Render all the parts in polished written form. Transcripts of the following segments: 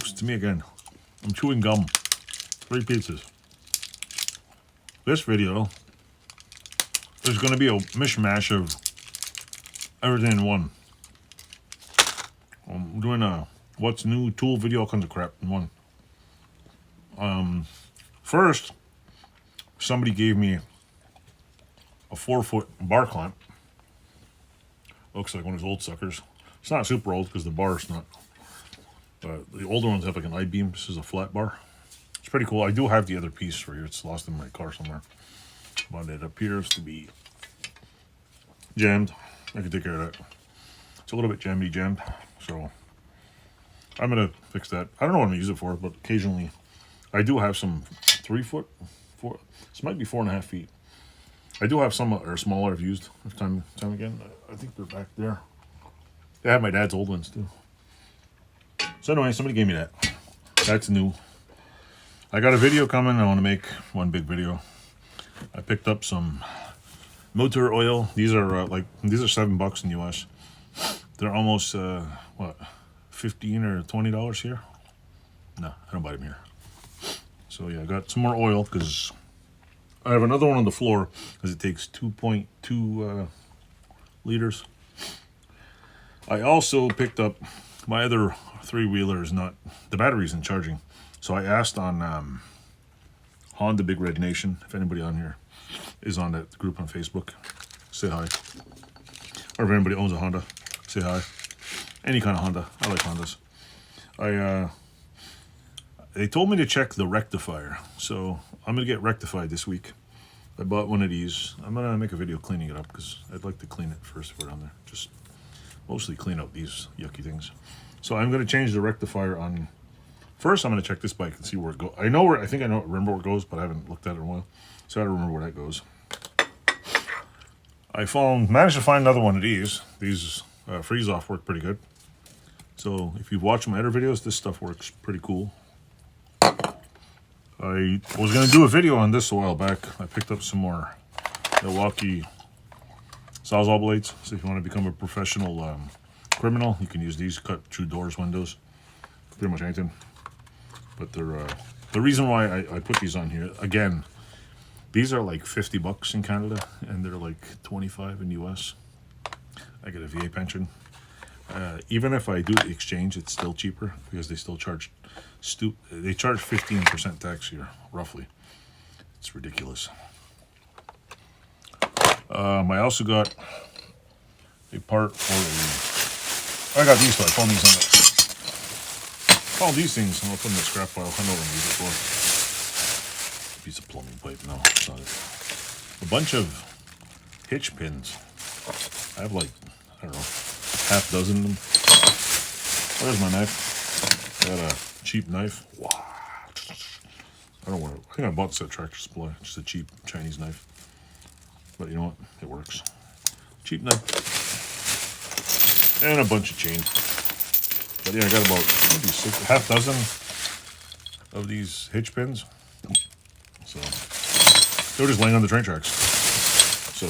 folks, it's me again. I'm chewing gum. 3 pizzas. This video is going to be a mishmash of everything in one. I'm doing a what's new tool video, all kinds of crap in one. First, somebody gave me a 4-foot bar clamp. Looks like one of those old suckers. It's not super old because the bar's not. But the older ones have like an I-beam. This is a flat bar. It's pretty cool. I do have the other piece for here. It's lost in my car somewhere. But it appears to be jammed. I can take care of that. It's a little bit jammed. So I'm going to fix that. I don't know what I'm going to use it for, but occasionally I do have some 3-foot. This might be 4.5 feet. I do have some that are smaller I've used time again. I think they're back there. I have my dad's old ones too. So anyway, somebody gave me that. That's new. I got a video coming. I want to make one big video. I picked up some motor oil. These are these are $7 in US. They're almost what, $15 or $20 here. No, I don't buy them here. So yeah, I got some more oil because I have another one on the floor because it takes 2.2 liters. I also picked up my other 3-wheeler is not, the battery isn't charging. So I asked on Honda Big Red Nation, if anybody on here is on that group on Facebook, say hi. Or if anybody owns a Honda, say hi. Any kind of Honda, I like Hondas. They told me to check the rectifier, so I'm going to get rectified this week. I bought one of these. I'm going to make a video cleaning it up because I'd like to clean it first before on there. Just mostly clean out these yucky things. So I'm going to change the rectifier on... First, I'm going to check this bike and see where it goes. I think I remember where it goes, but I haven't looked at it in a while. So I don't remember where that goes. I managed to find another one of these. These freeze-off work pretty good. So if you've watched my other videos, this stuff works pretty cool. I was going to do a video on this a while back. I picked up some more Milwaukee Sawzall blades. So if you want to become a professional criminal, you can use these, cut through doors, windows, pretty much anything. But they're the reason why I put these on here, again, these are like $50 in Canada and they're like 25 in US. I get a VA pension. Even if I do the exchange, it's still cheaper because they still charge they charge 15% tax here, roughly. It's ridiculous. I also got a part for I got these, so I found these on it. All these things, and I'll put in the scrap pile. I know what I'm using it for. Piece of plumbing pipe, no, it's not it. A bunch of hitch pins. I have like, I don't know, half dozen of them. Where's my knife? I got a cheap knife. Wow. I think I bought this at Tractor Supply. Just a cheap Chinese knife. But you know what? It works. Cheap knife. And a bunch of chain. But yeah, I got about maybe half dozen of these hitch pins. So they were just laying on the train tracks. So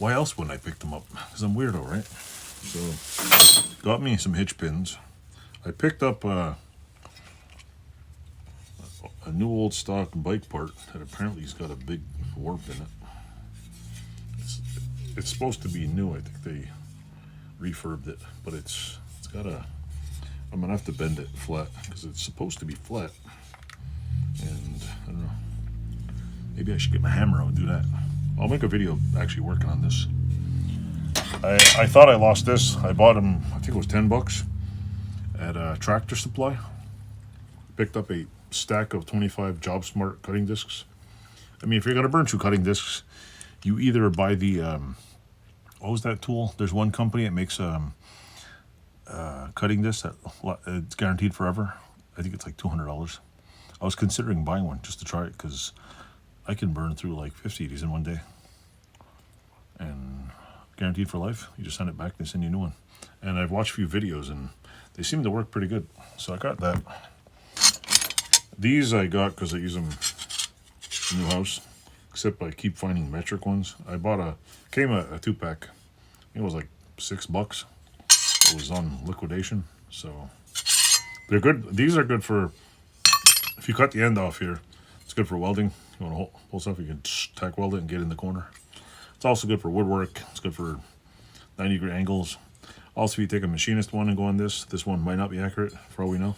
why else wouldn't I pick them up? Because I'm weirdo, right? So got me some hitch pins. I picked up a new old stock bike part that apparently has got a big warp in it. It's supposed to be new. I think they refurbed it, but it's got I'm gonna have to bend it flat because it's supposed to be flat. And I don't know. Maybe I should get my hammer out and do that. I'll make a video actually working on this. I thought I lost this. I bought them, I think it was $10 at a Tractor Supply. Picked up a stack of 25 Job Smart cutting discs. I mean, if you're gonna burn through cutting discs, you either buy the what was that tool? There's one company that makes cutting discs that it's guaranteed forever. I think it's like $200. I was considering buying one just to try it because I can burn through like 50 of these in one day. And guaranteed for life. You just send it back, they send you a new one. And I've watched a few videos and they seem to work pretty good. So I got that. These I got because I use them in the new house. Except I keep finding metric ones. I bought a 2-pack. It was like $6. It was on liquidation. So They're good. These are good for, if you cut the end off here, it's good for welding. You want to pull stuff, you can tack weld it and get in the corner. It's also good for woodwork. It's good for 90-degree angles. Also, if you take a machinist one and go on this one might not be accurate for all we know.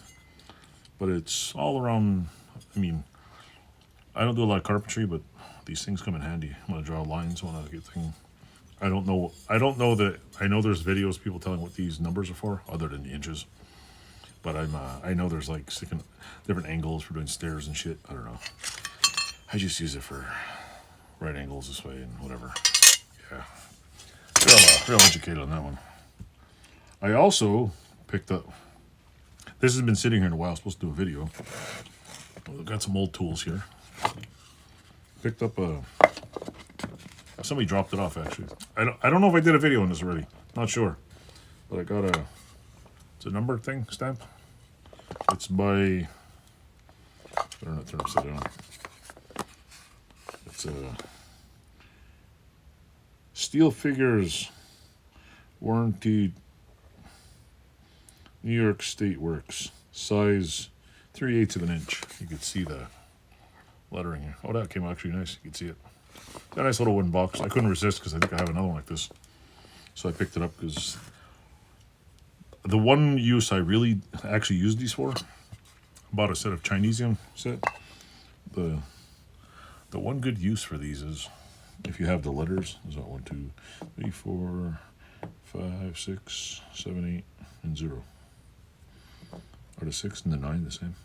But it's all around, I mean, I don't do a lot of carpentry, but these things come in handy. I want to draw lines, I want to get things. I don't know that, I know there's videos people telling what these numbers are for, other than the inches. But I know there's like sticking different angles for doing stairs and shit. I don't know. I just use it for right angles this way and whatever. Yeah. Real educated on that one. I also picked up, this has been sitting here in a while. I was supposed to do a video. I've got some old tools here. Picked up somebody dropped it off actually. I don't know if I did a video on this already. Not sure. But I got it's a number thing stamp. It's by, better not turn upside down. It's a Steel Figures warranty New York State Works, size 3/8 of an inch. You can see the lettering here. Oh, that came out actually nice. You can see it. It's a nice little wooden box. I couldn't resist because I think I have another one like this. So I picked it up because the one use I really actually used these for, I bought a set of Chinesium set. The one good use for these is if you have the letters. Is that 1, 2, 3, 4, 5, 6, 7, 8, and 0. Are the 6 and the 9 the same?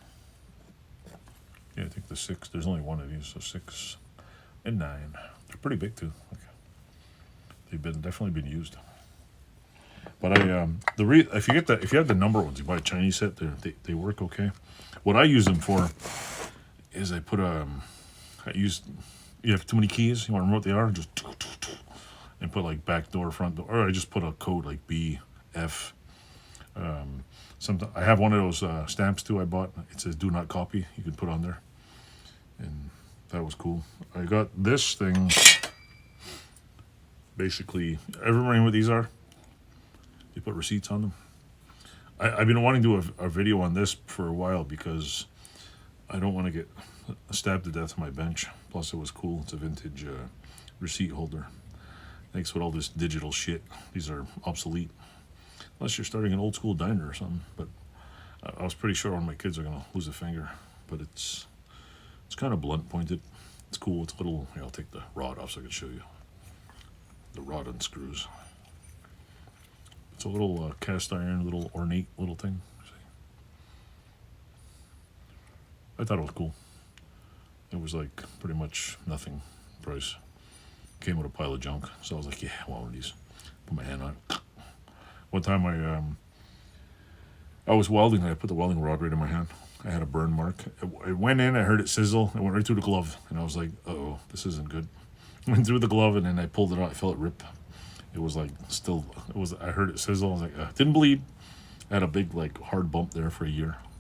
Yeah, I think the 6. There's only one of these, so 6 and 9. They're pretty big too. Okay. They've definitely been used. But if you have the number ones, you buy a Chinese set. They work okay. What I use them for is I put you have too many keys. You want to remember what they are? Just and put like back door, front door, or I just put a code like B, F. Sometimes I have one of those stamps too. I bought. It says "Do not copy." You can put on there, and that was cool. I got this thing. Basically, everybody know what these are? You put receipts on them. I've been wanting to do a video on this for a while because I don't want to get stabbed to death on my bench. Plus, it was cool. It's a vintage receipt holder. Thanks with all this digital shit. These are obsolete. Unless you're starting an old school diner or something. But I was pretty sure one of my kids are going to lose a finger. But it's kind of blunt pointed. It's cool. It's a little... Here, I'll take the rod off so I can show you. The rod unscrews. It's a little cast iron, little ornate little thing. I thought it was cool. It was like pretty much nothing price. Came with a pile of junk, so I was like, yeah, I want one of these. Put my hand on it. One time I was welding and I put the welding rod right in my hand. I had a burn mark. It went in, I heard it sizzle, it went right through the glove, and I was like, uh-oh, this isn't good. Went through the glove and then I pulled it out, I felt it rip. It was like still, I heard it sizzle, I was like, didn't bleed. I had a big like hard bump there for a year.